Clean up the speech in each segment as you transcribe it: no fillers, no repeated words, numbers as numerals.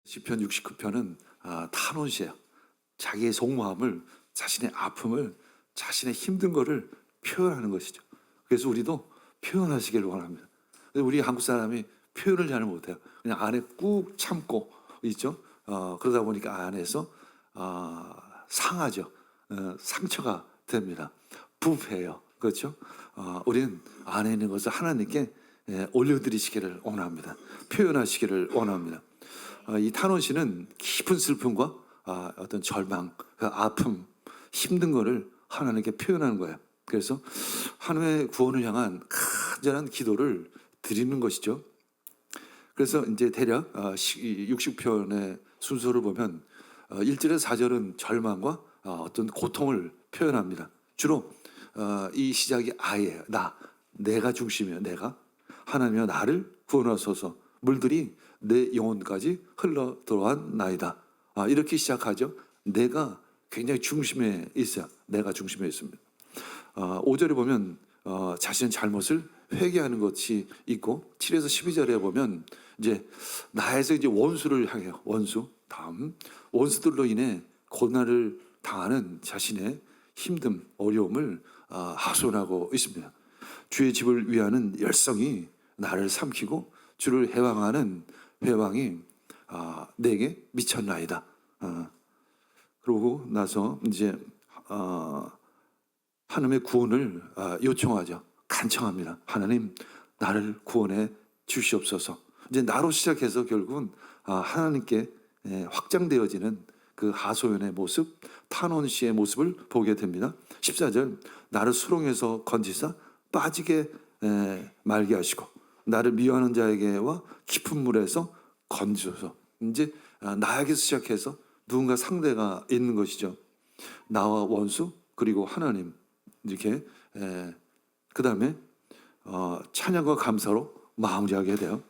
시편 69편은 탄원시예요. 자기의 속마음을, 자신의 아픔을, 자신의 힘든 거를 표현하는 것이죠. 그래서 우리도 표현하시길 원합니다. 우리 한국 사람이 표현을 잘 못해요. 그냥 안에 꾹 참고 있죠. 그러다 보니까 안에서 상하죠. 상처가 됩니다. 부패해요. 그렇죠? 우리는 안에 있는 것을 하나님께 올려드리시기를 원합니다. 표현하시기를 원합니다. 이 탄원시는 깊은 슬픔과 어떤 절망, 아픔, 힘든 거를 하나님께 표현하는 거예요. 그래서 하나님의 구원을 향한 간절한 기도를 드리는 것이죠. 그래서 이제 대략 60편의 순서를 보면 1절에서 4절은 절망과 어떤 고통을 표현합니다. 주로 이 시작이 아예요. 내가 중심이에요. 내가 하나님이여 나를 구원하소서. 물들이 내 영혼까지 흘러 들어간 나이다. 이렇게 시작하죠. 내가 굉장히 중심에 있어요. 내가 중심에 있습니다. 5절에 보면 자신의 잘못을 회개하는 것이 있고 7에서 12절에 보면 이제 나에서 이제 원수를 향해요. 다음 원수들로 인해 고난을 당하는 자신의 힘듦, 어려움을 하소연하고 있습니다. 주의 집을 위하는 열성이 나를 삼키고 주를 회방하는 회방이 내게 미쳤나이다. 그러고 나서 이제 하나님의 구원을 요청하죠. 간청합니다. 하나님 나를 구원해 주시옵소서. 이제 나로 시작해서 결국은 하나님께 확장되어지는 그 하소연의 모습, 탄원시의 모습을 보게 됩니다. 14절 나를 수렁에서 건지사 빠지게 말게 하시고 나를 미워하는 자에게와 깊은 물에서 건지소서. 이제 나에게서 시작해서 누군가 상대가 있는 것이죠. 나와 원수 그리고 하나님 이렇게 그 다음에 찬양과 감사로 마무리하게 돼요.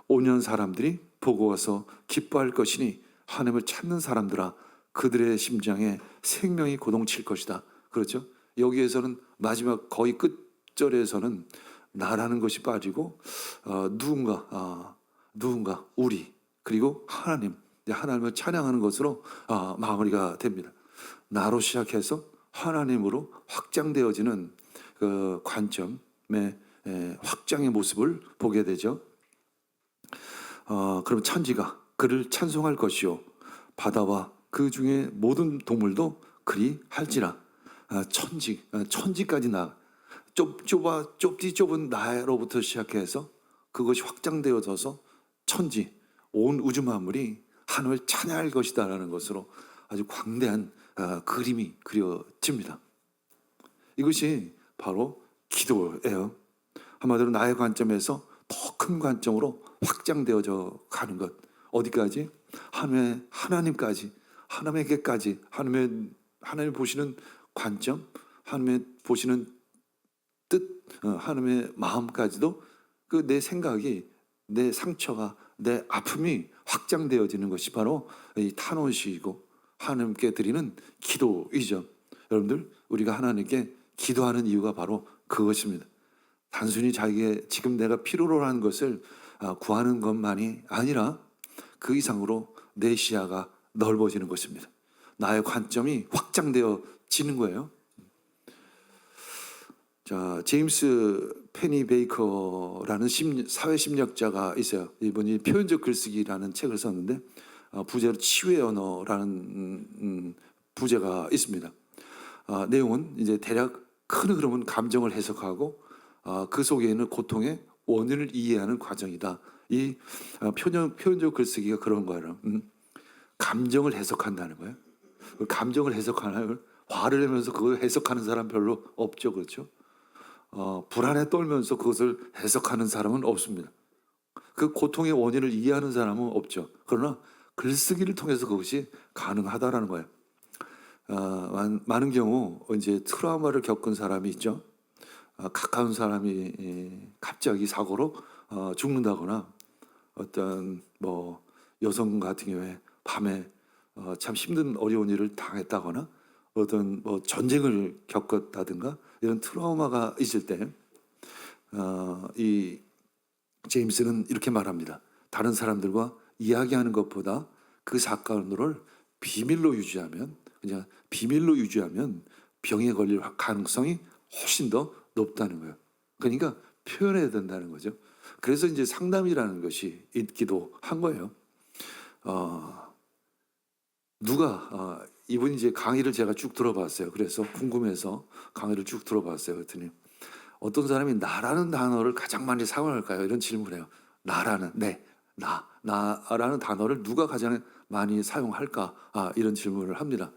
5년 사람들이 보고 와서 기뻐할 것이니 하나님을 찾는 사람들아 그들의 심장에 생명이 고동칠 것이다. 그렇죠? 여기에서는 마지막 거의 끝절에서는 나라는 것이 빠지고 누군가 우리 그리고 하나님을 찬양하는 것으로 마무리가 됩니다. 나로 시작해서 하나님으로 확장되어지는 그 관점의 확장의 모습을 보게 되죠. 그럼 천지가 그를 찬송할 것이요 바다와 그 중에 모든 동물도 그리 할지라. 천지까지 좁은 나로부터 시작해서 그것이 확장되어져서 천지 온 우주 만물이 하나님을 찬양할 것이다라는 것으로 아주 광대한 그림이 그려집니다. 이것이 바로 기도예요. 한마디로 나의 관점에서 더 큰 관점으로 확장되어져 가는 것. 어디까지? 하나님까지, 하나님에게까지, 하나님 보시는 관점, 하나님 보시는 뜻, 하나님의 마음까지도 그 내 생각이, 내 상처가, 내 아픔이 확장되어지는 것이 바로 이 탄원시이고 하나님께 드리는 기도이죠. 여러분들, 우리가 하나님께 기도하는 이유가 바로 그것입니다. 단순히 자기의 지금 내가 필요로 하는 것을 구하는 것만이 아니라 그 이상으로 내 시야가 넓어지는 것입니다. 나의 관점이 확장되어지는 거예요. 자, 제임스 페니 베이커라는 사회심리학자가 있어요. 이분이 표현적 글쓰기라는 책을 썼는데 부제로 치유의 언어라는 부제가 있습니다. 내용은 이제 대략 큰 흐름은 감정을 해석하고 그 속에 있는 고통의 원인을 이해하는 과정이다. 이 표현적 글쓰기가 그런 거예요. 감정을 해석한다는 거예요. 감정을 해석하나요? 화를 내면서 그걸 해석하는 사람 별로 없죠, 그렇죠? 불안에 떨면서 그것을 해석하는 사람은 없습니다. 그 고통의 원인을 이해하는 사람은 없죠. 그러나 글쓰기를 통해서 그것이 가능하다라는 거예요. 많은 경우 이제 트라우마를 겪은 사람이 있죠. 가까운 사람이 갑자기 사고로 죽는다거나 어떤 뭐 여성 같은 경우에 밤에 참 힘든 어려운 일을 당했다거나 어떤 뭐 전쟁을 겪었다든가 이런 트라우마가 있을 때 이 제임스는 이렇게 말합니다. 다른 사람들과 이야기하는 것보다 그 사건을 비밀로 유지하면, 그냥 비밀로 유지하면 병에 걸릴 가능성이 훨씬 더 높다는 거예요. 그러니까 표현해야 된다는 거죠. 그래서 이제 상담이라는 것이 있기도 한 거예요. 이분이 이제 강의를 제가 쭉 들어봤어요. 그래서 궁금해서 강의를 쭉 들어봤어요. 그랬더니 어떤 사람이 나라는 단어를 가장 많이 사용할까요? 이런 질문을 해요. 나라는, 나라는 단어를 누가 가장 많이 사용할까? 이런 질문을 합니다.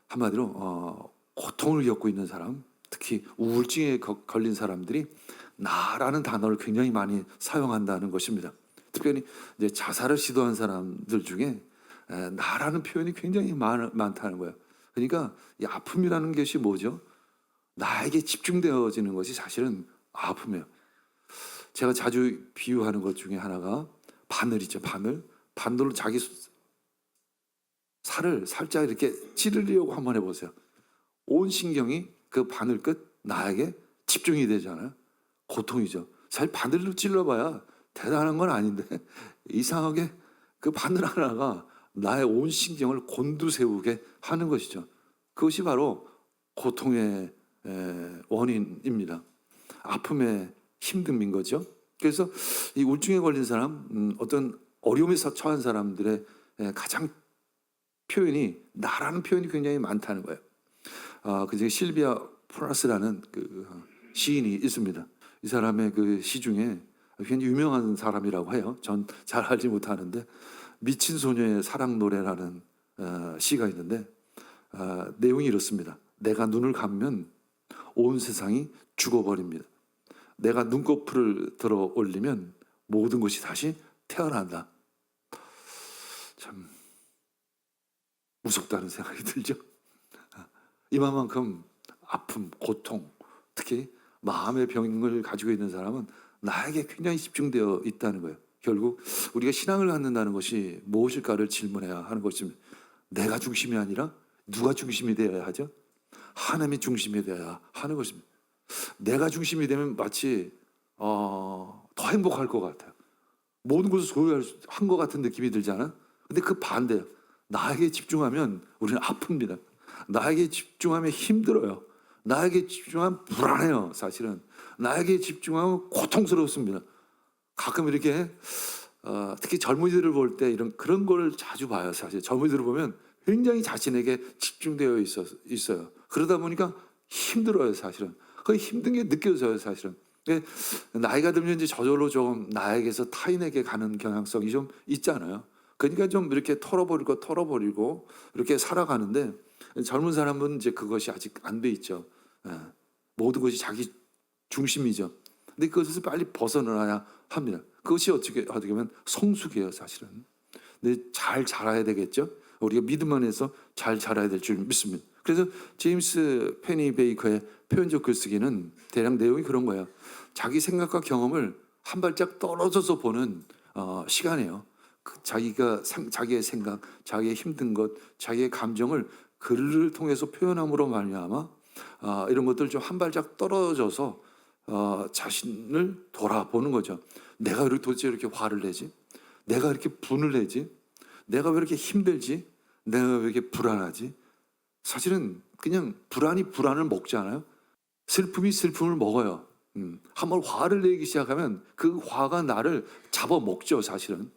한마디로 고통을 겪고 있는 사람, 특히 우울증에 걸린 사람들이 나라는 단어를 굉장히 많이 사용한다는 것입니다. 특별히 이제 자살을 시도한 사람들 중에 나라는 표현이 굉장히 많다는 거예요. 그러니까 이 아픔이라는 것이 뭐죠? 나에게 집중되어지는 것이 사실은 아픔이에요. 제가 자주 비유하는 것 중에 하나가 바늘이죠. 바늘로 자기 살을 살짝 이렇게 찌르려고 한번 해보세요. 온 신경이 그 바늘 끝 나에게 집중이 되잖아요. 고통이죠. 사실 바늘로 찔러봐야 대단한 건 아닌데 이상하게 그 바늘 하나가 나의 온 신경을 곤두세우게 하는 것이죠. 그것이 바로 고통의 원인입니다. 아픔의 힘듦인 거죠. 그래서 이 우울증에 걸린 사람, 어떤 어려움에 처한 사람들의 가장 표현이 나라는 표현이 굉장히 많다는 거예요. 그 중에 실비아 플라스라는 그 시인이 있습니다. 이 사람의 그 시 중에 굉장히 유명한 사람이라고 해요. 전 잘 알지 못하는데 미친 소녀의 사랑 노래라는 시가 있는데 내용이 이렇습니다. 내가 눈을 감으면 온 세상이 죽어버립니다. 내가 눈꺼풀을 들어 올리면 모든 것이 다시 태어난다. 참 무섭다는 생각이 들죠. 이만큼 아픔, 고통, 특히 마음의 병을 가지고 있는 사람은 나에게 굉장히 집중되어 있다는 거예요. 결국 우리가 신앙을 갖는다는 것이 무엇일까를 질문해야 하는 것입니다. 내가 중심이 아니라 누가 중심이 되어야 하죠? 하나님이 중심이 되어야 하는 것입니다. 내가 중심이 되면 마치 더 행복할 것 같아요. 모든 것을 소유한 것 같은 느낌이 들잖아요. 근데 그 반대예요. 나에게 집중하면 우리는 아픕니다. 나에게 집중하면 힘들어요. 나에게 집중하면 불안해요. 사실은 나에게 집중하면 고통스럽습니다. 가끔 이렇게 특히 젊은이들을 볼 때 그런 걸 자주 봐요. 사실 젊은이들을 보면 굉장히 자신에게 집중되어 있어요. 그러다 보니까 힘들어요. 사실은 그 힘든 게 느껴져요. 사실은 나이가 들면 이제 저절로 좀 나에게서 타인에게 가는 경향성이 좀 있잖아요. 그러니까 좀 이렇게 털어버리고 이렇게 살아가는데 젊은 사람은 이제 그것이 아직 안 돼 있죠. 모든 것이 자기 중심이죠. 근데 그것에서 빨리 벗어나야 합니다. 그것이 어떻게 보면 성숙이에요, 사실은. 근데 잘 자라야 되겠죠. 우리가 믿음 안에서 잘 자라야 될 줄 믿습니다. 그래서 제임스 페니 베이커의 표현적 글쓰기는 대략 내용이 그런 거예요. 자기 생각과 경험을 한 발짝 떨어져서 보는 시간이에요. 자기의 생각, 자기의 힘든 것, 자기의 감정을 글을 통해서 표현함으로 말미암아 이런 것들 좀 한 발짝 떨어져서 자신을 돌아보는 거죠. 내가 왜 도대체 이렇게 화를 내지? 내가 이렇게 분을 내지? 내가 왜 이렇게 힘들지? 내가 왜 이렇게 불안하지? 사실은 그냥 불안이 불안을 먹지 않아요? 슬픔이 슬픔을 먹어요. 한번 화를 내기 시작하면 그 화가 나를 잡아먹죠, 사실은.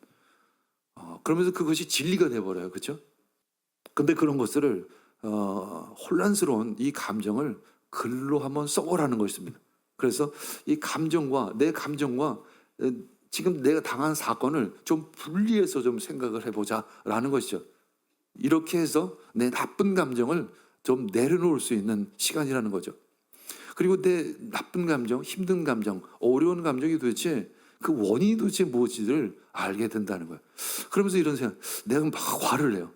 그러면서 그것이 진리가 돼버려요. 그렇죠? 근데 그런 것들을 혼란스러운 이 감정을 글로 한번 써보라는 것입니다. 그래서 이 감정과 내 감정과 지금 내가 당한 사건을 좀 분리해서 좀 생각을 해보자라는 것이죠. 이렇게 해서 내 나쁜 감정을 좀 내려놓을 수 있는 시간이라는 거죠. 그리고 내 나쁜 감정, 힘든 감정, 어려운 감정이 도대체 그 원인이 도대체 무엇인지를 알게 된다는 거예요. 그러면서 이런 생각, 내가 막 화를 내요.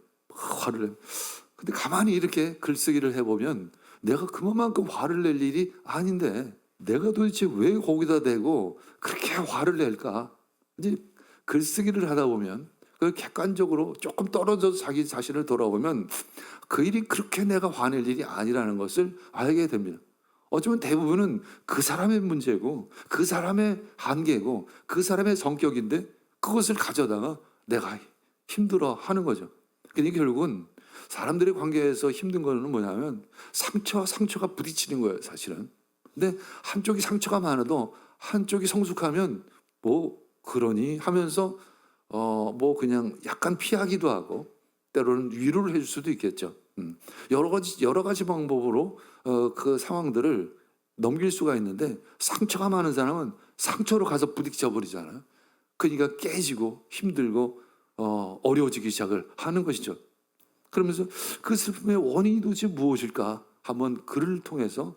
근데 가만히 이렇게 글쓰기를 해보면 내가 그만큼 화를 낼 일이 아닌데 내가 도대체 왜 거기다 대고 그렇게 화를 낼까? 이제 글쓰기를 하다 보면 그 객관적으로 조금 떨어져서 자기 자신을 돌아보면 그 일이 그렇게 내가 화낼 일이 아니라는 것을 알게 됩니다. 어쩌면 대부분은 그 사람의 문제고 그 사람의 한계고 그 사람의 성격인데 그것을 가져다가 내가 힘들어 하는 거죠. 그러니까 결국은 사람들의 관계에서 힘든 거는 뭐냐면 상처와 상처가 부딪히는 거예요, 사실은. 근데 한쪽이 상처가 많아도 한쪽이 성숙하면 뭐 그러니 하면서 뭐 그냥 약간 피하기도 하고 때로는 위로를 해줄 수도 있겠죠. 여러 가지 방법으로 그 상황들을 넘길 수가 있는데 상처가 많은 사람은 상처로 가서 부딪혀 버리잖아요. 그러니까 깨지고 힘들고 어려워지기 시작을 하는 것이죠. 그러면서 그 슬픔의 원인이 도대체 무엇일까? 한번 글을 통해서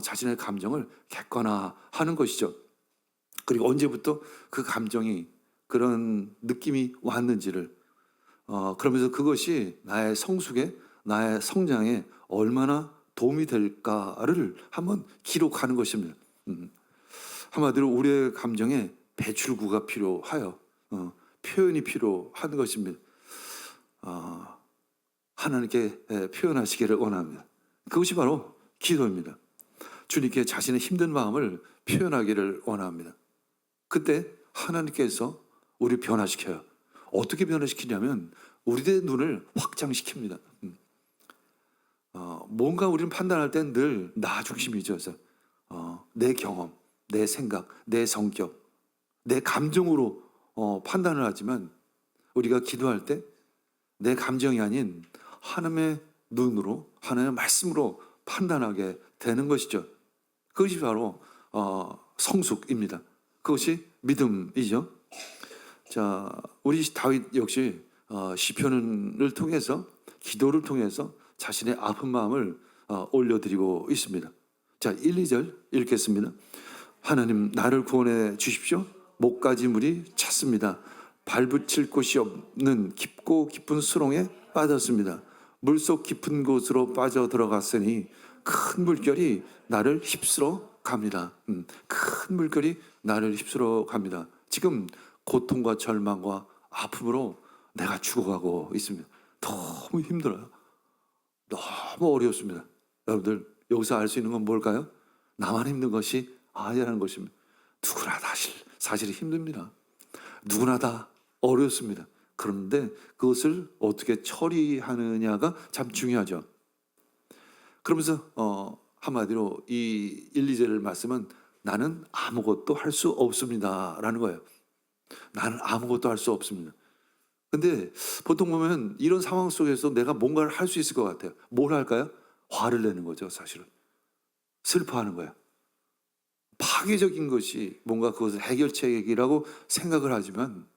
자신의 감정을 객관화하는 것이죠. 그리고 언제부터 그 감정이 그런 느낌이 왔는지를 그러면서 그것이 나의 성숙에 나의 성장에 얼마나 도움이 될까를 한번 기록하는 것입니다. 한마디로 우리의 감정에 배출구가 필요하여 표현이 필요한 것입니다. 하나님께 표현하시기를 원합니다. 그것이 바로 기도입니다. 주님께 자신의 힘든 마음을 표현하기를 원합니다. 그때 하나님께서 우리를 변화시켜요. 어떻게 변화시키냐면 우리의 눈을 확장시킵니다. 뭔가 우리는 판단할 땐 늘 나 중심이죠. 그래서 내 경험, 내 생각, 내 성격, 내 감정으로 판단을 하지만 우리가 기도할 때 내 감정이 아닌 하나님의 눈으로 하나님의 말씀으로 판단하게 되는 것이죠. 그것이 바로 성숙입니다. 그것이 믿음이죠. 자, 우리 다윗 역시 시편을 통해서 기도를 통해서 자신의 아픈 마음을 올려드리고 있습니다. 자, 1, 2절 읽겠습니다. 하나님 나를 구원해 주십시오. 목까지 물이 찼습니다. 발붙일 곳이 없는 깊고 깊은 수렁에 빠졌습니다. 물속 깊은 곳으로 빠져 들어갔으니 큰 물결이 나를 휩쓸어 갑니다. 큰 물결이 나를 휩쓸어 갑니다. 지금 고통과 절망과 아픔으로 내가 죽어가고 있습니다. 너무 힘들어요. 너무 어렵습니다. 여러분들 여기서 알 수 있는 건 뭘까요? 나만 힘든 것이 아니라는 것입니다. 누구나 다 사실 힘듭니다. 누구나 다 어렵습니다. 그런데 그것을 어떻게 처리하느냐가 참 중요하죠. 그러면서 한마디로 이 1, 2절 말씀은 나는 아무것도 할 수 없습니다 라는 거예요. 나는 아무것도 할 수 없습니다. 근데 보통 보면 이런 상황 속에서 내가 뭔가를 할 수 있을 것 같아요. 뭘 할까요? 화를 내는 거죠, 사실은. 슬퍼하는 거예요. 파괴적인 것이 뭔가 그것을 해결책이라고 생각을 하지만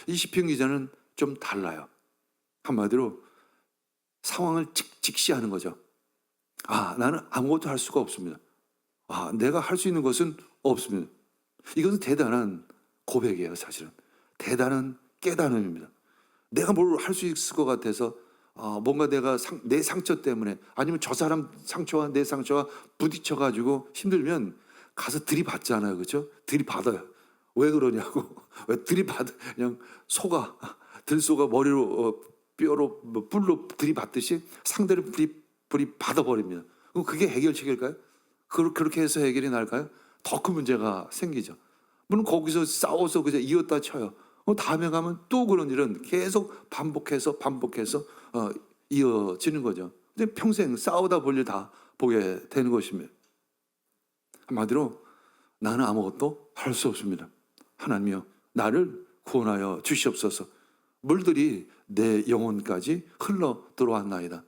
이 시편 기자는 좀 달라요. 한마디로 상황을 직시하는 거죠. 나는 아무것도 할 수가 없습니다. 내가 할 수 있는 것은 없습니다. 이것은 대단한 고백이에요, 사실은. 대단한 깨달음입니다. 내가 뭘 할 수 있을 것 같아서 뭔가 내가 내 상처 때문에 아니면 저 사람 상처와 내 상처가 부딪혀가지고 힘들면 가서 들이받잖아요, 그렇죠? 들이받아요. 왜 그러냐고. 왜 들이받아? 그냥 들소가 머리로 뼈로 뿔로 들이받듯이 상대를 들이받아버립니다. 그럼 그게 해결책일까요? 그렇게 해서 해결이 날까요? 더 큰 문제가 생기죠. 물론 거기서 싸워서 그냥 이었다 쳐요. 다음에 가면 또 그런 일은 계속 반복해서 이어지는 거죠. 근데 평생 싸우다 볼 일 다 보게 되는 것입니다. 한마디로 나는 아무것도 할 수 없습니다. 하나님이여 나를 구원하여 주시옵소서. 물들이 내 영혼까지 흘러 들어왔나이다.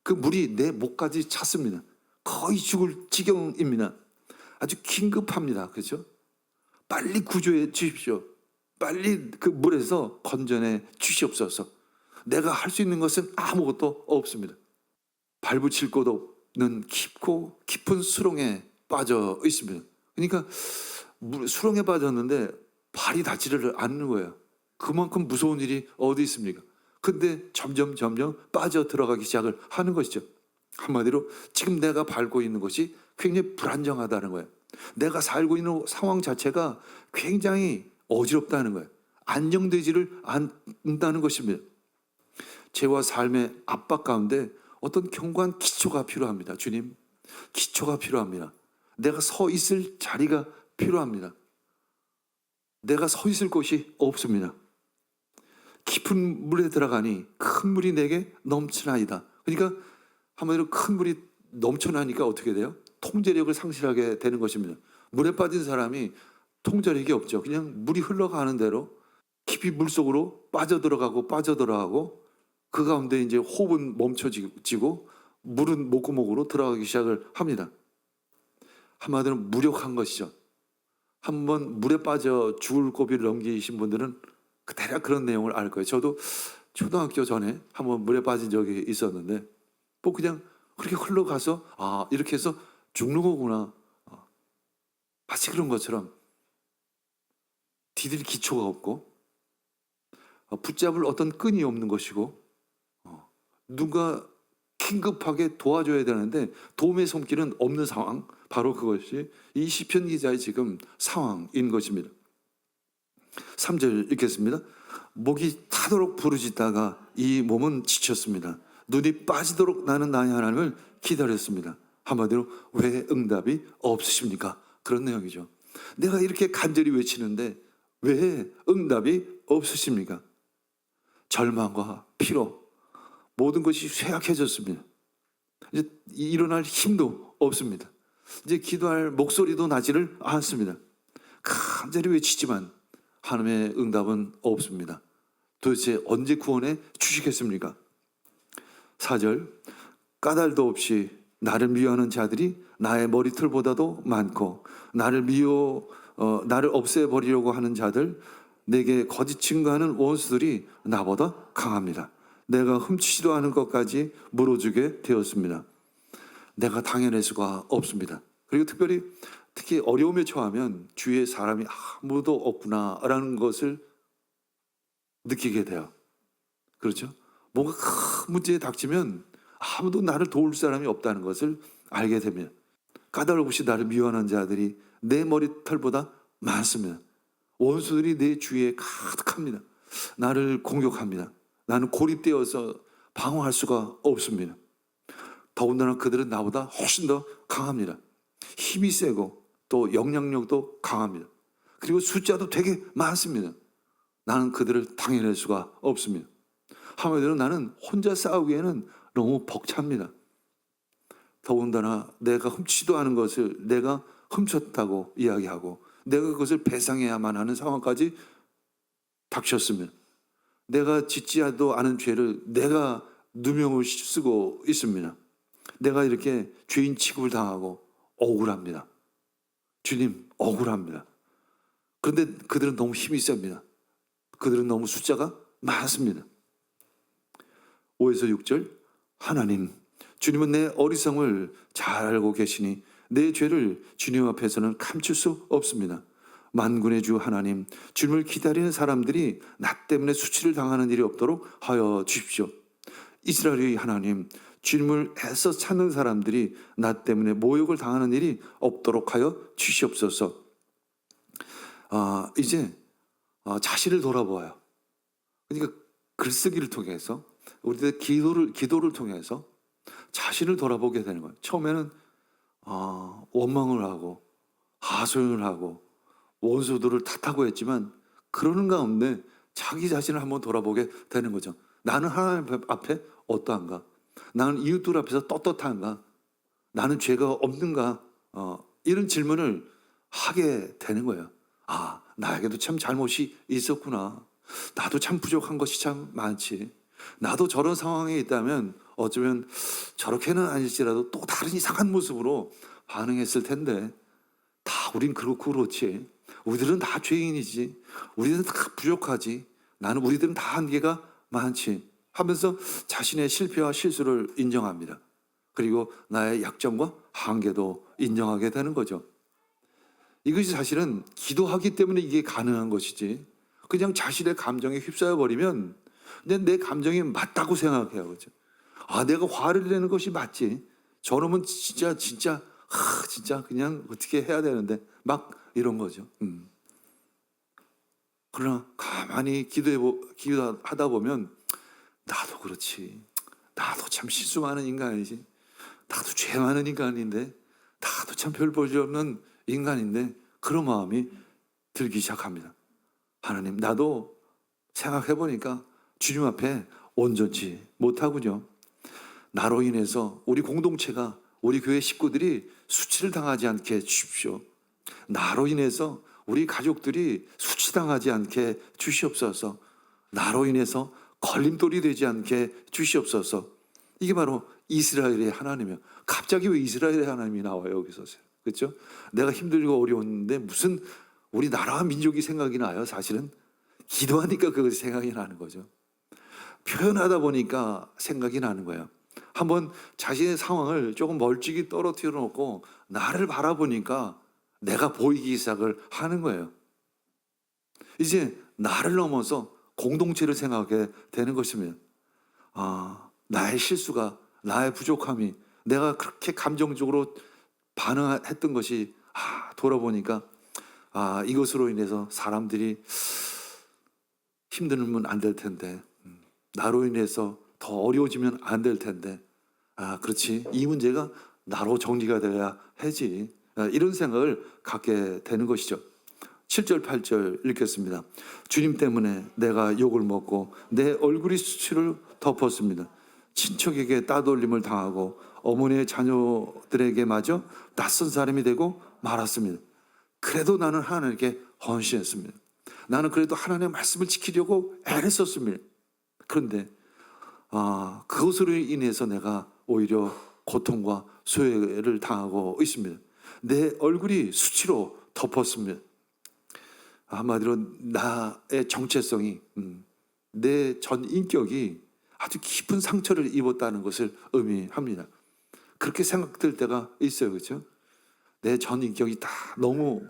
그 물이 내 목까지 찼습니다. 거의 죽을 지경입니다. 아주 긴급합니다. 그렇죠? 빨리 구조해 주십시오. 빨리 그 물에서 건져내 주시옵소서. 내가 할 수 있는 것은 아무것도 없습니다. 발붙일 곳 없는 깊고 깊은 수렁에 빠져 있습니다. 그러니까 수렁에 빠졌는데 발이 닿지를 않는 거예요. 그만큼 무서운 일이 어디 있습니까? 근데 점점 빠져 들어가기 시작을 하는 것이죠. 한마디로 지금 내가 밟고 있는 것이 굉장히 불안정하다는 거예요. 내가 살고 있는 상황 자체가 굉장히 어지럽다는 거예요. 안정되지를 않는다는 것입니다. 죄와 삶의 압박 가운데 어떤 견고한 기초가 필요합니다. 주님, 기초가 필요합니다. 내가 서 있을 자리가 필요합니다. 내가 서 있을 곳이 없습니다. 깊은 물에 들어가니 큰 물이 내게 넘치나이다. 그러니까 한마디로 큰 물이 넘쳐나니까 어떻게 돼요? 통제력을 상실하게 되는 것입니다. 물에 빠진 사람이 통제력이 없죠. 그냥 물이 흘러가는 대로 깊이 물속으로 빠져들어가고 그 가운데 이제 호흡은 멈춰지고 물은 목구멍으로 들어가기 시작을 합니다. 한마디로 무력한 것이죠. 한번 물에 빠져 죽을 고비를 넘기신 분들은 대략 그런 내용을 알 거예요. 저도 초등학교 전에 한번 물에 빠진 적이 있었는데 뭐 그냥 그렇게 흘러가서 이렇게 해서 죽는 거구나. 마치 그런 것처럼 디딜 기초가 없고 붙잡을 어떤 끈이 없는 것이고 누가 긴급하게 도와줘야 되는데 도움의 손길은 없는 상황, 바로 그것이 이 시편 기자의 지금 상황인 것입니다. 3절 읽겠습니다. 목이 타도록 부르짖다가 이 몸은 지쳤습니다. 눈이 빠지도록 나는 나의 하나님을 기다렸습니다. 한마디로 왜 응답이 없으십니까? 그런 내용이죠. 내가 이렇게 간절히 외치는데 왜 응답이 없으십니까? 절망과 피로 모든 것이 쇠약해졌습니다. 이제 일어날 힘도 없습니다. 이제 기도할 목소리도 나지를 않습니다. 간절히 외치지만 하나님의 응답은 없습니다. 도대체 언제 구원해 주시겠습니까? 4절 까닭도 없이 나를 미워하는 자들이 나의 머리털보다도 많고 나를 없애버리려고 하는 자들, 내게 거짓 증거하는 원수들이 나보다 강합니다. 내가 훔치지도 않은 것까지 물어주게 되었습니다. 내가 당해낼 수가 없습니다. 그리고 특히 어려움에 처하면 주위에 사람이 아무도 없구나라는 것을 느끼게 돼요. 그렇죠? 뭔가 큰 문제에 닥치면 아무도 나를 도울 사람이 없다는 것을 알게 됩니다. 까닭 없이 나를 미워하는 자들이 내 머리털보다 많습니다. 원수들이 내 주위에 가득합니다. 나를 공격합니다. 나는 고립되어서 방어할 수가 없습니다. 더군다나 그들은 나보다 훨씬 더 강합니다. 힘이 세고 또 영향력도 강합니다. 그리고 숫자도 되게 많습니다. 나는 그들을 당해낼 수가 없습니다. 한마디로 나는 혼자 싸우기에는 너무 벅찹니다. 더군다나 내가 훔치지도 않은 것을 내가 훔쳤다고 이야기하고 내가 그것을 배상해야만 하는 상황까지 닥쳤습니다. 내가 짓지도 않은 죄를 내가 누명을 쓰고 있습니다. 내가 이렇게 죄인 취급을 당하고 억울합니다. 주님, 억울합니다. 그런데 그들은 너무 힘이 셉니다. 그들은 너무 숫자가 많습니다. 5에서 6절 하나님, 주님은 내 어리석음을 잘 알고 계시니 내 죄를 주님 앞에서는 감출 수 없습니다. 만군의 주 하나님, 주님을 기다리는 사람들이 나 때문에 수치를 당하는 일이 없도록 하여 주십시오. 이스라엘의 하나님, 주님을 애써 찾는 사람들이 나 때문에 모욕을 당하는 일이 없도록 하여 주시옵소서. 이제 자신을 돌아보아요. 그러니까 글쓰기를 통해서 우리들 기도를 통해서 자신을 돌아보게 되는 거예요. 처음에는 원망을 하고 하소연을 하고 원수들을 탓하고 했지만 그러는 가운데 자기 자신을 한번 돌아보게 되는 거죠. 나는 하나님 앞에 어떠한가? 나는 이웃들 앞에서 떳떳한가? 나는 죄가 없는가? 이런 질문을 하게 되는 거예요. 나에게도 참 잘못이 있었구나. 나도 참 부족한 것이 참 많지. 나도 저런 상황에 있다면 어쩌면 저렇게는 아닐지라도 또 다른 이상한 모습으로 반응했을 텐데 우린 그렇지. 우리들은 다 죄인이지. 우리들은 다 부족하지. 우리들은 다 한계가 많지 하면서 자신의 실패와 실수를 인정합니다. 그리고 나의 약점과 한계도 인정하게 되는 거죠. 이것이 사실은 기도하기 때문에 이게 가능한 것이지 그냥 자신의 감정에 휩싸여 버리면 그냥 내 감정이 맞다고 생각해요. 그렇죠? 내가 화를 내는 것이 맞지. 저놈은 진짜 그냥 어떻게 해야 되는데 막 이런 거죠. 그러나 가만히 기도하다 보면 나도 그렇지. 나도 참 실수 많은 인간이지. 나도 죄 많은 인간인데 나도 참 별 볼 일 없는 인간인데 그런 마음이 들기 시작합니다. 하나님, 나도 생각해보니까 주님 앞에 온전치 못하군요. 나로 인해서 우리 공동체가, 우리 교회 식구들이 수치를 당하지 않게 해주십시오. 나로 인해서 우리 가족들이 수치당하지 않게 주시옵소서. 나로 인해서 걸림돌이 되지 않게 주시옵소서. 이게 바로 이스라엘의 하나님이에요. 갑자기 왜 이스라엘의 하나님이 나와요, 여기서? 그렇죠? 내가 힘들고 어려웠는데 무슨 우리 나라와 민족이 생각이 나요, 사실은? 기도하니까 그것이 생각이 나는 거죠. 표현하다 보니까 생각이 나는 거예요. 한번 자신의 상황을 조금 멀찍이 떨어뜨려 놓고 나를 바라보니까 내가 보이기 시작을 하는 거예요. 이제 나를 넘어서 공동체를 생각하게 되는 것입니다. 나의 실수가, 나의 부족함이, 내가 그렇게 감정적으로 반응했던 것이 돌아보니까 이것으로 인해서 사람들이 힘들면 안 될 텐데, 나로 인해서 더 어려워지면 안 될 텐데, 그렇지, 이 문제가 나로 정리가 돼야 하지, 이런 생각을 갖게 되는 것이죠. 7절 8절 읽겠습니다. 주님 때문에 내가 욕을 먹고 내 얼굴이 수치를 덮었습니다. 친척에게 따돌림을 당하고 어머니의 자녀들에게 마저 낯선 사람이 되고 말았습니다. 그래도 나는 하나님께 헌신했습니다. 나는 그래도 하나님의 말씀을 지키려고 애를 썼습니다. 그런데 그것으로 인해서 내가 오히려 고통과 소외를 당하고 있습니다. 내 얼굴이 수치로 덮었습니다. 한마디로 나의 정체성이, 내 전 인격이 아주 깊은 상처를 입었다는 것을 의미합니다. 그렇게 생각될 때가 있어요, 그렇죠? 내 전 인격이 다 너무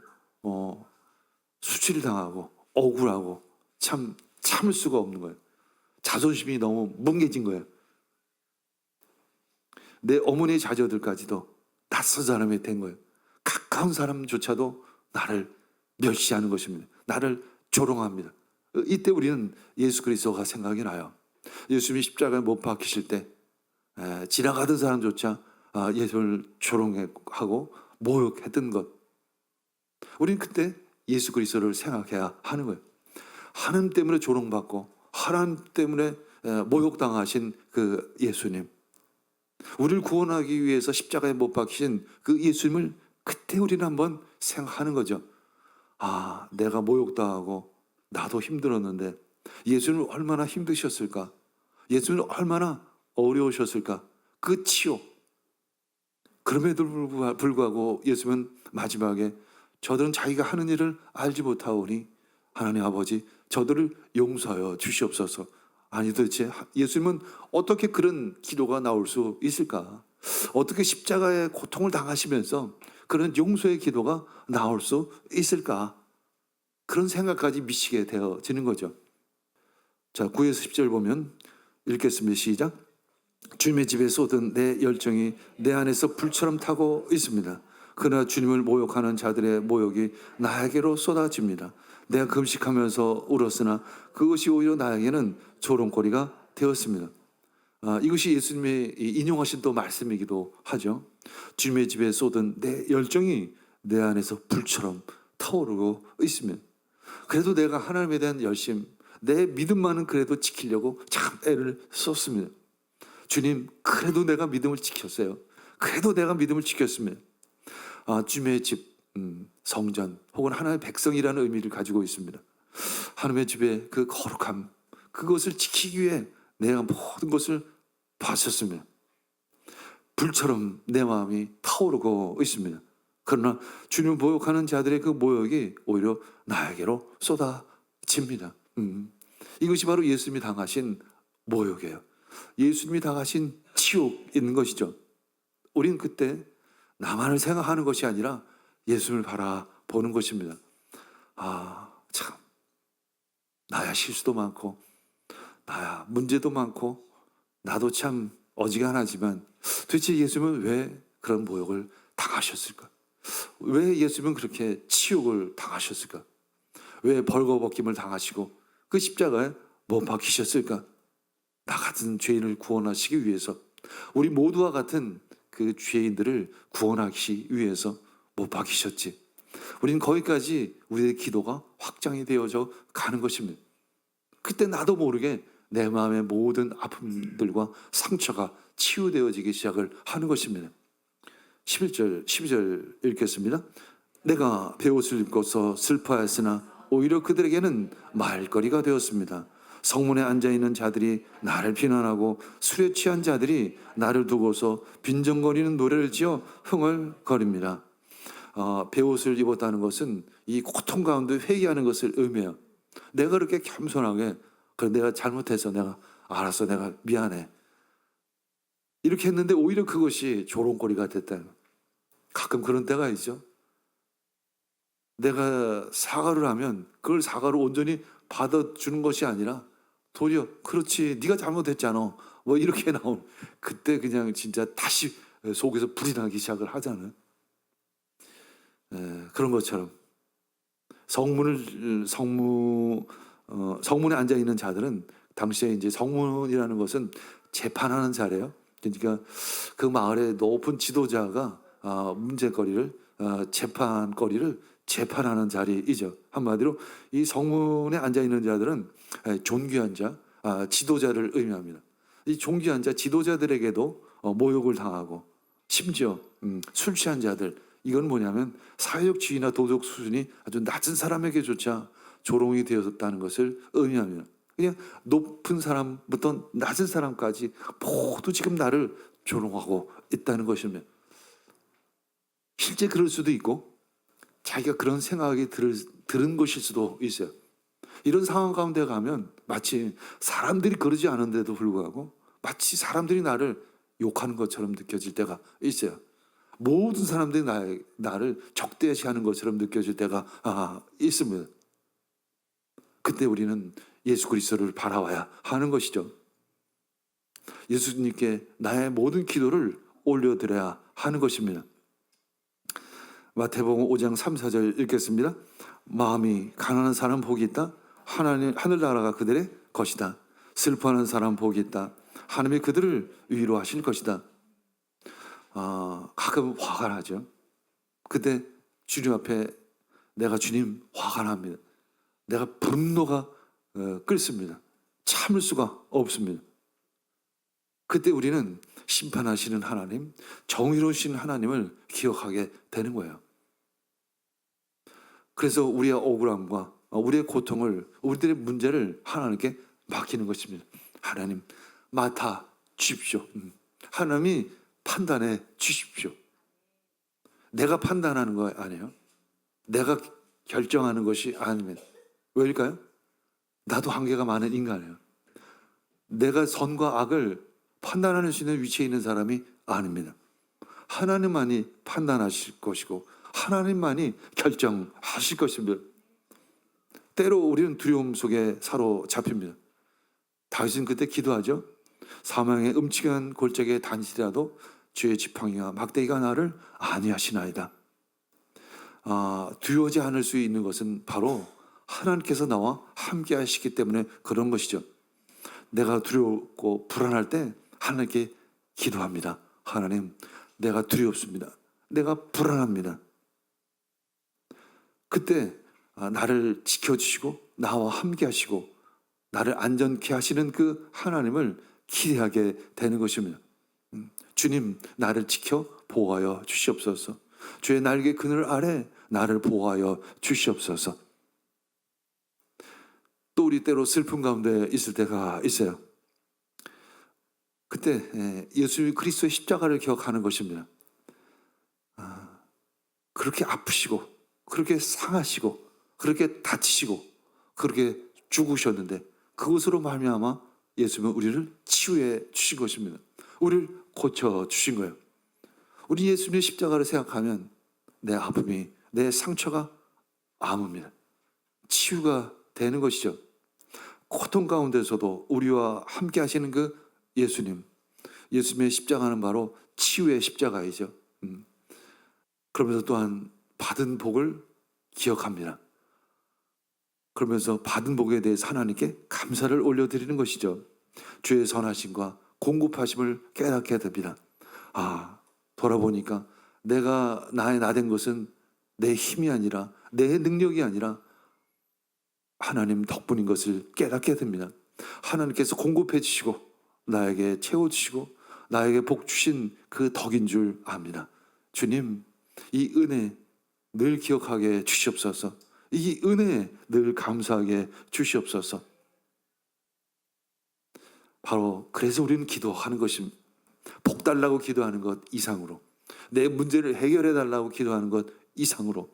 수치를 당하고 억울하고 참을 수가 없는 거예요. 자존심이 너무 뭉개진 거예요. 내 어머니의 자녀들까지도 낯선 사람이 된 거예요. 가까운 사람조차도 나를 멸시하는 것입니다. 나를 조롱합니다. 이때 우리는 예수 그리스도가 생각이 나요. 예수님이 십자가에 못 박히실 때 지나가던 사람조차 예수를 조롱하고 모욕했던 것, 우리는 그때 예수 그리스도를 생각해야 하는 거예요. 하나님 때문에 조롱받고 하나님 때문에 모욕당하신 그 예수님, 우리를 구원하기 위해서 십자가에 못 박히신 그 예수님을 그때 우리는 한번 생각하는 거죠. 내가 모욕당하고 나도 힘들었는데 예수님은 얼마나 힘드셨을까? 예수님은 얼마나 어려우셨을까? 그 치욕. 그럼에도 불구하고 예수님은 마지막에 저들은 자기가 하는 일을 알지 못하오니 하나님 아버지 저들을 용서하여 주시옵소서. 아니 도대체 예수님은 어떻게 그런 기도가 나올 수 있을까? 어떻게 십자가의 고통을 당하시면서 그런 용서의 기도가 나올 수 있을까? 그런 생각까지 미치게 되어지는 거죠. 자, 9에서 10절 보면 읽겠습니다. 시작. 주님의 집에 쏟은 내 열정이 내 안에서 불처럼 타고 있습니다. 그러나 주님을 모욕하는 자들의 모욕이 나에게로 쏟아집니다. 내가 금식하면서 울었으나 그것이 오히려 나에게는 조롱거리가 되었습니다. 이것이 예수님의 인용하신 또 말씀이기도 하죠. 주님의 집에 쏟은 내 열정이 내 안에서 불처럼 타오르고 있습니다. 그래도 내가 하나님에 대한 열심, 내 믿음만은 그래도 지키려고 참 애를 썼습니다. 주님, 그래도 내가 믿음을 지켰어요. 그래도 내가 믿음을 지켰습니다. 주님의 집, 성전 혹은 하나님의 백성이라는 의미를 가지고 있습니다. 하나님의 집의 그 거룩함, 그것을 지키기 위해 내가 모든 것을 바쳤습니다. 불처럼 내 마음이 타오르고 있습니다. 그러나 주님을 모욕하는 자들의 그 모욕이 오히려 나에게로 쏟아집니다. 이것이 바로 예수님이 당하신 모욕이에요. 예수님이 당하신 치욕인 것이죠. 우리는 그때 나만을 생각하는 것이 아니라 예수님을 바라보는 것입니다. 참, 나야 실수도 많고 나야 문제도 많고 나도 참 어지간하지만 도대체 예수님은 왜 그런 모욕을 당하셨을까? 왜 예수님은 그렇게 치욕을 당하셨을까? 왜 벌거벗김을 당하시고 그 십자가에 못 박히셨을까? 나 같은 죄인을 구원하시기 위해서, 우리 모두와 같은 그 죄인들을 구원하기 위해서 못 박히셨지. 우리는 거기까지 우리의 기도가 확장이 되어져 가는 것입니다. 그때 나도 모르게 내 마음의 모든 아픔들과 상처가 치유되어지기 시작을 하는 것입니다. 11절, 12절 읽겠습니다. 내가 베옷을 입고서 슬퍼하였으나 오히려 그들에게는 말거리가 되었습니다. 성문에 앉아있는 자들이 나를 비난하고 술에 취한 자들이 나를 두고서 빈정거리는 노래를 지어 흥얼거립니다. 베옷을 입었다는 것은 이 고통 가운데 회개하는 것을 의미해요. 내가 그렇게 겸손하게, 그래 내가 잘못해서 내가 알았어, 내가 미안해, 이렇게 했는데 오히려 그것이 조롱거리가 됐다는 거예요. 가끔 그런 때가 있죠. 내가 사과를 하면 그걸 사과로 온전히 받아주는 것이 아니라 도리어 그렇지 네가 잘못했잖아 뭐 이렇게 나오는, 그때 그냥 진짜 다시 속에서 불이 나기 시작을 하잖아요. 그런 것처럼 성문에 앉아 있는 자들은 당시에 이제 성문이라는 것은 재판하는 자리예요. 그러니까 그 마을의 높은 지도자가 문제거리를, 재판거리를 재판하는 자리이죠. 한마디로 이 성문에 앉아 있는 자들은 존귀한 자, 지도자를 의미합니다. 이 존귀한 자, 지도자들에게도 모욕을 당하고, 심지어 술 취한 자들, 이건 뭐냐면 사회적 지위나 도덕 수준이 아주 낮은 사람에게조차 조롱이 되었다는 것을 의미합니다. 그냥 높은 사람부터 낮은 사람까지 모두 지금 나를 조롱하고 있다는 것입니다. 실제 그럴 수도 있고 자기가 그런 생각이 들은 것일 수도 있어요. 이런 상황 가운데 가면 마치 사람들이 그러지 않은데도 불구하고 마치 사람들이 나를 욕하는 것처럼 느껴질 때가 있어요. 모든 사람들이 나를 적대시하는 것처럼 느껴질 때가 있습니다. 그때 우리는 예수 그리스도를 바라와야 하는 것이죠. 예수님께 나의 모든 기도를 올려드려야 하는 것입니다. 마태복음 5장 3, 4절 읽겠습니다. 마음이 가난한 사람 복이 있다. 하늘나라가 그들의 것이다. 슬퍼하는 사람 복이 있다. 하나님이 그들을 위로하실 것이다. 가끔 화가 나죠. 그때 주님 앞에 내가 주님 화가 납니다. 내가 분노가 끓습니다. 참을 수가 없습니다. 그때 우리는 심판하시는 하나님, 정의로우신 하나님을 기억하게 되는 거예요. 그래서 우리의 억울함과 우리의 고통을, 우리들의 문제를 하나님께 맡기는 것입니다. 하나님 맡아 주십시오. 하나님이 판단해 주십시오. 내가 판단하는 거 아니에요. 내가 결정하는 것이 아닙니다. 왜일까요? 나도 한계가 많은 인간이에요. 내가 선과 악을 판단할 수 있는 위치에 있는 사람이 아닙니다. 하나님만이 판단하실 것이고 하나님만이 결정하실 것입니다. 때로 우리는 두려움 속에 사로잡힙니다. 다윗은 그때 기도하죠. 사망의 음침한 골짜기에 다니시라도 주의 지팡이와 막대기가 나를 안위하시나이다. 두려워하지 않을 수 있는 것은 바로 하나님께서 나와 함께 하시기 때문에 그런 것이죠. 내가 두렵고 불안할 때 하나님께 기도합니다. 하나님, 내가 두렵습니다. 내가 불안합니다. 그때 나를 지켜주시고 나와 함께 하시고 나를 안전케 하시는 그 하나님을 기대하게 되는 것입니다. 주님, 나를 지켜 보호하여 주시옵소서. 주의 날개 그늘 아래 나를 보호하여 주시옵소서. 또 우리 때로 슬픔 가운데 있을 때가 있어요. 그때 예수 그리스도의 십자가를 기억하는 것입니다. 그렇게 아프시고 그렇게 상하시고 그렇게 다치시고 그렇게 죽으셨는데 그것으로 말미암아 예수님은 우리를 치유해 주신 것입니다. 우리를 고쳐 주신 거예요. 우리 예수님의 십자가를 생각하면 내 아픔이, 내 상처가 아뭅니다. 치유가 되는 것이죠. 고통 가운데서도 우리와 함께 하시는 그 예수님, 예수님의 십자가는 바로 치유의 십자가이죠. 그러면서 또한 받은 복을 기억합니다. 그러면서 받은 복에 대해서 하나님께 감사를 올려드리는 것이죠. 주의 선하심과 공급하심을 깨닫게 됩니다. 돌아보니까 내가 나의 나된 것은 내 힘이 아니라 내 능력이 아니라 하나님 덕분인 것을 깨닫게 됩니다. 하나님께서 공급해 주시고 나에게 채워 주시고 나에게 복 주신 그 덕인 줄 압니다. 주님, 이 은혜 늘 기억하게 주시옵소서. 이 은혜 늘 감사하게 주시옵소서. 바로 그래서 우리는 기도하는 것입니다. 복 달라고 기도하는 것 이상으로, 내 문제를 해결해 달라고 기도하는 것 이상으로,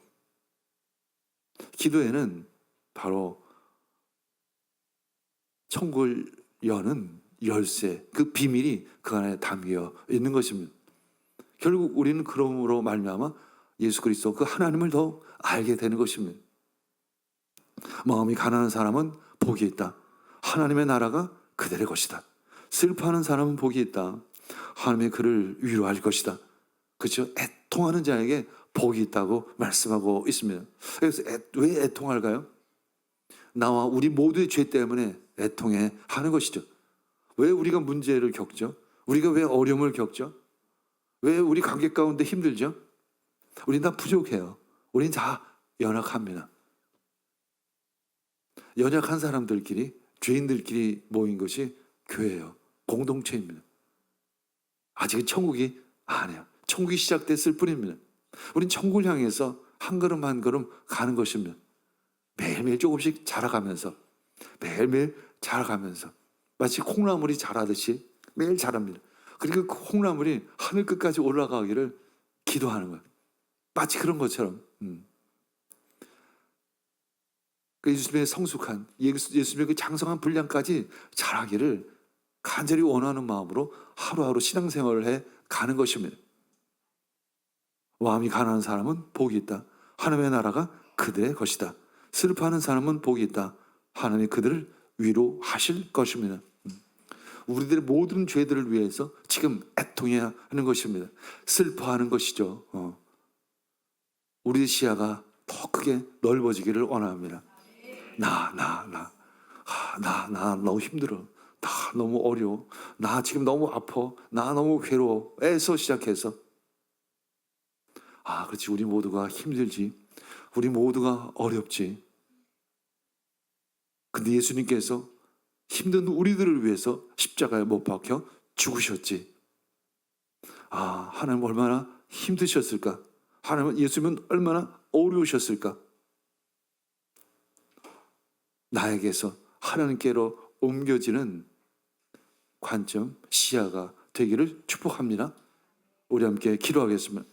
기도에는 바로 천국을 여는 열쇠, 그 비밀이 그 안에 담겨 있는 것입니다. 결국 우리는 그러므로 말미암아 예수 그리스도 그 하나님을 더 알게 되는 것입니다. 마음이 가난한 사람은 복이 있다. 하나님의 나라가 그들의 것이다. 슬퍼하는 사람은 복이 있다. 하나님의 그를 위로할 것이다. 그렇죠? 애통하는 자에게 복이 있다고 말씀하고 있습니다. 그래서 왜 애통할까요? 나와 우리 모두의 죄 때문에 애통해 하는 것이죠. 왜 우리가 문제를 겪죠? 우리가 왜 어려움을 겪죠? 왜 우리 관계 가운데 힘들죠? 우린 다 부족해요. 우린 다 연약합니다. 연약한 사람들끼리, 죄인들끼리 모인 것이 교회예요. 공동체입니다. 아직은 천국이 아니에요. 천국이 시작됐을 뿐입니다. 우린 천국을 향해서 한 걸음 한 걸음 가는 것입니다. 매일매일 조금씩 자라가면서, 매일매일 자라가면서 마치 콩나물이 자라듯이 매일 자랍니다. 그리고 그 콩나물이 하늘 끝까지 올라가기를 기도하는 거예요. 마치 그런 것처럼. 그 예수님의 성숙한, 예수님의 그 장성한 분량까지 자라기를 간절히 원하는 마음으로 하루하루 신앙생활을 해 가는 것입니다. 마음이 가난한 사람은 복이 있다. 하나님의 나라가 그들의 것이다. 슬퍼하는 사람은 복이 있다. 하나님이 그들을 위로하실 것입니다. 우리들의 모든 죄들을 위해서 지금 애통해야 하는 것입니다. 슬퍼하는 것이죠. 우리 시야가 더 크게 넓어지기를 원합니다. 나 너무 힘들어. 나 너무 어려워. 나 지금 너무 아파. 나 너무 괴로워. 에서 시작해서 그렇지, 우리 모두가 힘들지. 우리 모두가 어렵지. 근데 예수님께서 힘든 우리들을 위해서 십자가에 못 박혀 죽으셨지. 하나님 얼마나 힘드셨을까? 하나님, 예수님은 얼마나 어려우셨을까? 나에게서 하나님께로 옮겨지는 관점, 시야가 되기를 축복합니다. 우리 함께 기도하겠습니다.